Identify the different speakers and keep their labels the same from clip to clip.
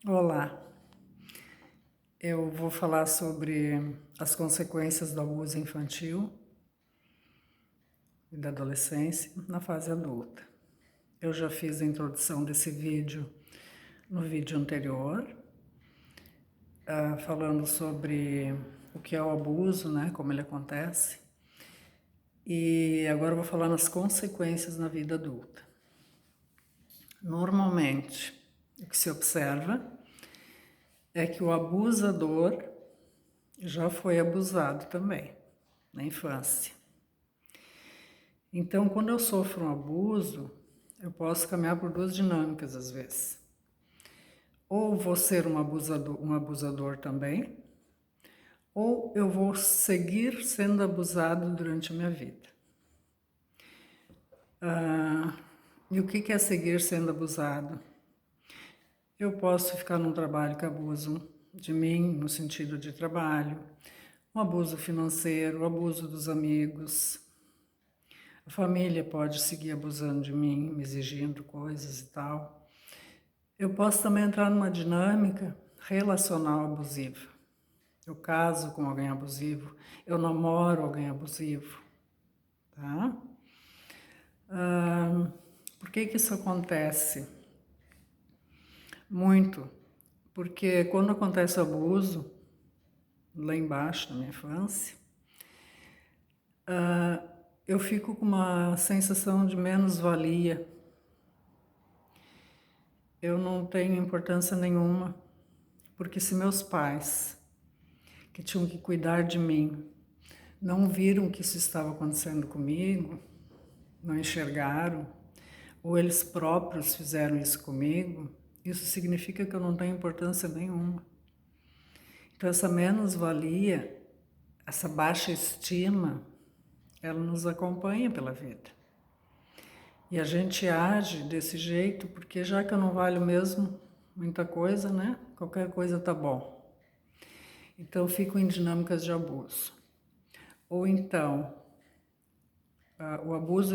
Speaker 1: Olá, eu vou falar sobre as consequências do abuso infantil e da adolescência na fase adulta. Eu já fiz a introdução desse vídeo no vídeo anterior, falando sobre o que é o abuso, né, como ele acontece. E agora eu vou falar nas consequências na vida adulta. Normalmente, o que se observa é que o abusador já foi abusado também, na infância. Então, quando eu sofro um abuso, eu posso caminhar por duas dinâmicas às vezes. Ou vou ser um abusador também, ou eu vou seguir sendo abusado durante a minha vida. E o que é seguir sendo abusado? Eu posso ficar num trabalho que abusam de mim, no sentido de trabalho, um abuso financeiro, o abuso dos amigos. A família pode seguir abusando de mim, me exigindo coisas e tal. Eu posso também entrar numa dinâmica relacional abusiva. Eu caso com alguém abusivo, eu namoro alguém abusivo, tá? Por que isso acontece? Muito. Porque quando acontece o abuso, lá embaixo na minha infância, eu fico com uma sensação de menos-valia. Eu não tenho importância nenhuma, porque se meus pais, que tinham que cuidar de mim, não viram que isso estava acontecendo comigo, não enxergaram, ou eles próprios fizeram isso comigo, isso significa que eu não tenho importância nenhuma. Então essa menos-valia, essa baixa estima, ela nos acompanha pela vida. E a gente age desse jeito porque já que eu não valho mesmo muita coisa, né? Qualquer coisa tá bom. Então eu fico em dinâmicas de abuso. Ou então, o abuso,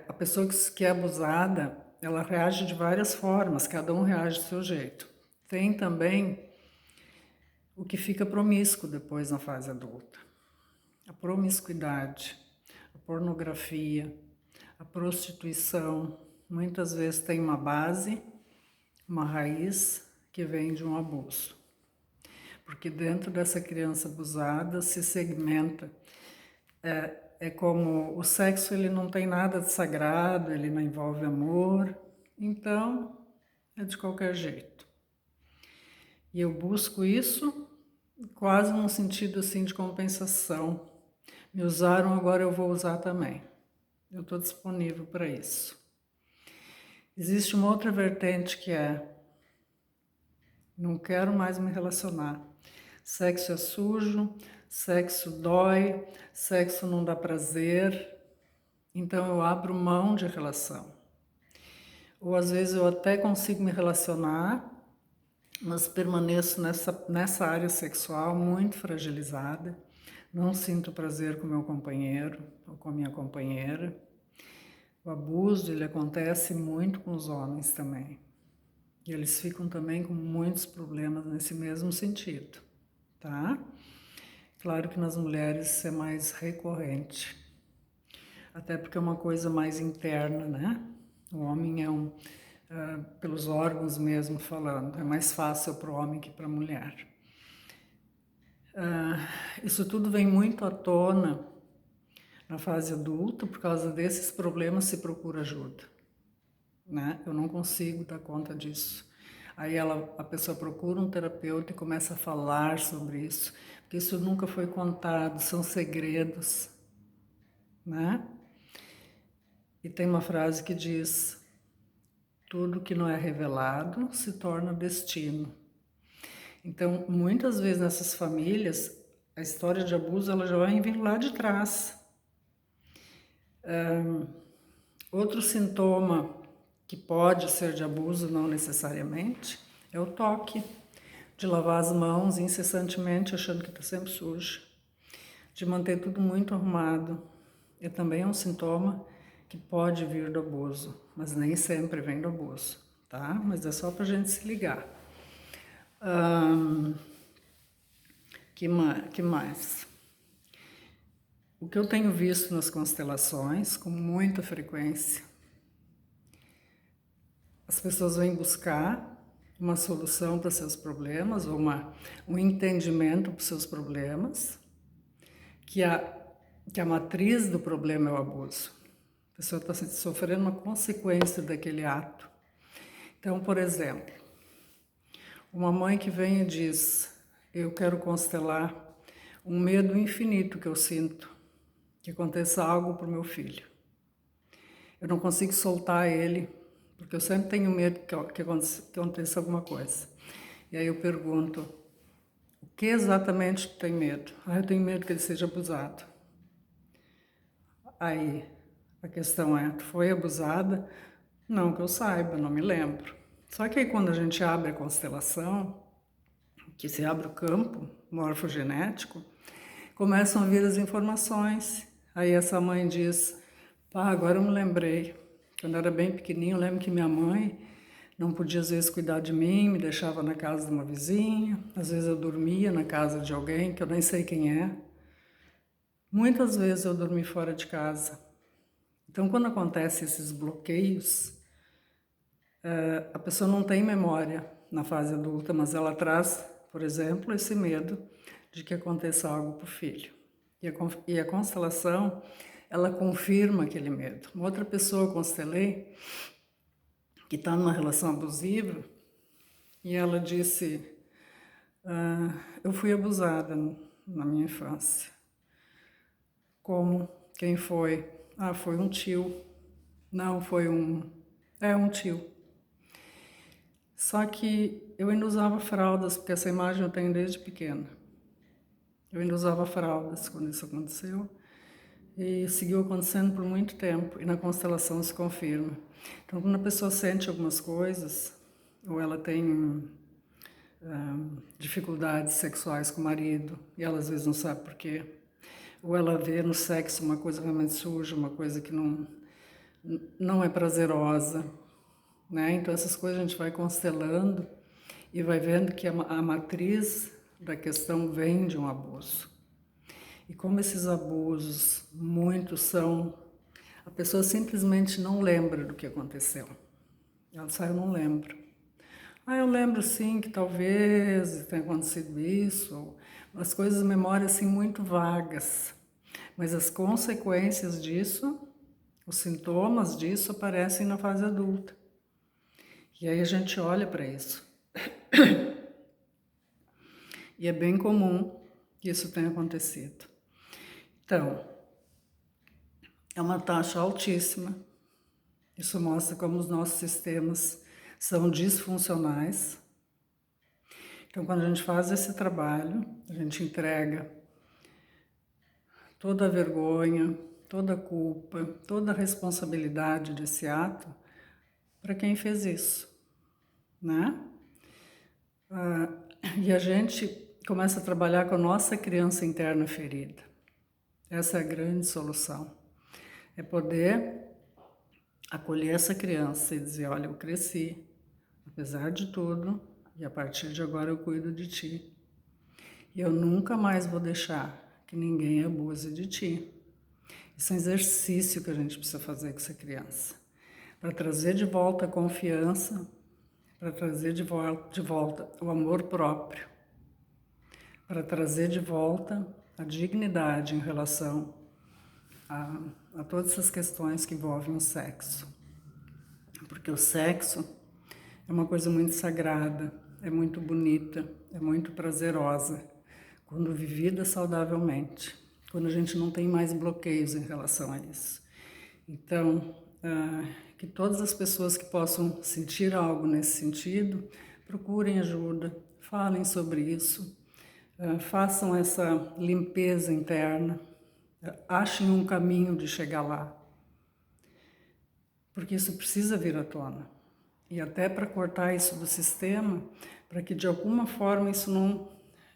Speaker 1: a pessoa que é abusada, ela reage de várias formas, cada um reage do seu jeito. Tem também o que fica promíscuo depois na fase adulta. A promiscuidade, a pornografia, a prostituição, muitas vezes tem uma base, uma raiz que vem de um abuso. Porque dentro dessa criança abusada se segmenta. É como o sexo, ele não tem nada de sagrado, ele não envolve amor, então é de qualquer jeito. E eu busco isso quase num sentido assim de compensação. Me usaram, agora eu vou usar também. Eu estou disponível para isso. Existe uma outra vertente que é: não quero mais me relacionar. Sexo é sujo, sexo dói, sexo não dá prazer, então eu abro mão de relação. Ou às vezes eu até consigo me relacionar, mas permaneço nessa área sexual muito fragilizada, não sinto prazer com meu companheiro ou com a minha companheira. O abuso, ele acontece muito com os homens também. E eles ficam também com muitos problemas nesse mesmo sentido, tá? Claro que nas mulheres é mais recorrente, até porque é uma coisa mais interna, né? O homem é pelos órgãos mesmo falando, é mais fácil para o homem que para a mulher. Isso tudo vem muito à tona na fase adulta, por causa desses problemas se procura ajuda, né? Eu não consigo dar conta disso. Aí a pessoa procura um terapeuta e começa a falar sobre isso, porque isso nunca foi contado, são segredos, né? E tem uma frase que diz: tudo que não é revelado se torna destino. Então, muitas vezes nessas famílias, a história de abuso ela já vai vir lá de trás. Outro sintoma que pode ser de abuso, não necessariamente, é o toque, de lavar as mãos incessantemente achando que está sempre sujo, de manter tudo muito arrumado. É também um sintoma que pode vir do abuso, mas nem sempre vem do abuso, tá? Mas é só para a gente se ligar. Ahn, que mais? O que eu tenho visto nas constelações, com muita frequência, as pessoas vêm buscar uma solução para seus problemas, ou um entendimento para os seus problemas, que a matriz do problema é o abuso. A pessoa está sofrendo uma consequência daquele ato. Então, por exemplo, uma mãe que vem e diz: eu quero constelar um medo infinito que eu sinto, que aconteça algo para o meu filho. Eu não consigo soltar ele, porque eu sempre tenho medo que aconteça alguma coisa. E aí eu pergunto: o que exatamente tu tem medo? Eu tenho medo que ele seja abusado. Aí a questão é: tu foi abusada? Não que eu saiba, não me lembro. Só que aí quando a gente abre a constelação, que se abre o campo morfogenético, começam a vir as informações. Aí essa mãe diz: pá, agora eu me lembrei. Quando eu era bem pequenininho, eu lembro que minha mãe não podia às vezes cuidar de mim, me deixava na casa de uma vizinha. Às vezes eu dormia na casa de alguém que eu nem sei quem é. Muitas vezes eu dormi fora de casa. Então, quando acontecem esses bloqueios, a pessoa não tem memória na fase adulta, mas ela traz, por exemplo, esse medo de que aconteça algo para o filho. E a constelação, ela confirma aquele medo. Uma outra pessoa eu constelei, que está numa relação abusiva, e ela disse: eu fui abusada na minha infância. Como? Quem foi? Foi um tio. Não, foi um tio. Só que eu ainda usava fraldas, porque essa imagem eu tenho desde pequena. Eu ainda usava fraldas quando isso aconteceu. E seguiu acontecendo por muito tempo. E na constelação se confirma. Então, quando a pessoa sente algumas coisas, ou ela tem dificuldades sexuais com o marido, e ela às vezes não sabe por quê, ou ela vê no sexo uma coisa realmente suja, uma coisa que não é prazerosa, né? Então essas coisas a gente vai constelando e vai vendo que a matriz da questão vem de um abuso. E como esses abusos, muitos são... A pessoa simplesmente não lembra do que aconteceu. Ela sai: eu não lembro. Eu lembro sim que talvez tenha acontecido isso, as coisas, memórias assim muito vagas. Mas as consequências disso, os sintomas disso aparecem na fase adulta. E aí a gente olha para isso. E é bem comum que isso tenha acontecido. Então, é uma taxa altíssima. Isso mostra como os nossos sistemas são disfuncionais. Então, quando a gente faz esse trabalho, a gente entrega toda a vergonha, toda a culpa, toda a responsabilidade desse ato para quem fez isso, né? E a gente começa a trabalhar com a nossa criança interna ferida. Essa é a grande solução. É poder acolher essa criança e dizer: olha, eu cresci, apesar de tudo, e a partir de agora eu cuido de ti. E eu nunca mais vou deixar que ninguém abuse de ti. Isso é um exercício que a gente precisa fazer com essa criança, para trazer de volta a confiança, para trazer de volta o amor próprio, para trazer de volta a dignidade em relação a todas essas questões que envolvem o sexo. Porque o sexo é uma coisa muito sagrada, é muito bonita, é muito prazerosa, quando vivida saudavelmente, quando a gente não tem mais bloqueios em relação a isso. Então, que todas as pessoas que possam sentir algo nesse sentido, procurem ajuda, falem sobre isso, façam essa limpeza interna, achem um caminho de chegar lá, porque isso precisa vir à tona. E até para cortar isso do sistema, para que de alguma forma isso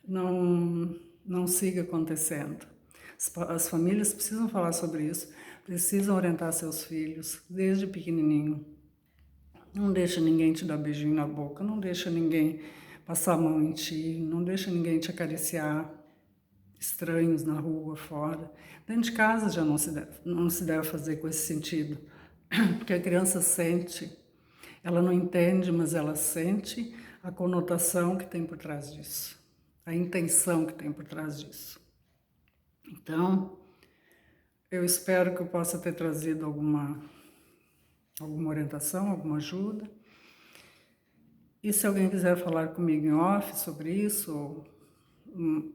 Speaker 1: não siga acontecendo. As famílias precisam falar sobre isso, precisam orientar seus filhos desde pequenininho. Não deixa ninguém te dar beijinho na boca, não deixa ninguém passar a mão em ti, não deixa ninguém te acariciar, estranhos na rua, fora. Dentro de casa já não se deve fazer com esse sentido, porque a criança sente, ela não entende, mas ela sente a conotação que tem por trás disso, a intenção que tem por trás disso. Então, eu espero que eu possa ter trazido alguma orientação, alguma ajuda. E se alguém quiser falar comigo em off sobre isso, ou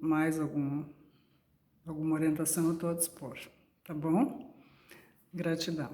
Speaker 1: mais alguma orientação, eu estou a dispor. Tá bom? Gratidão.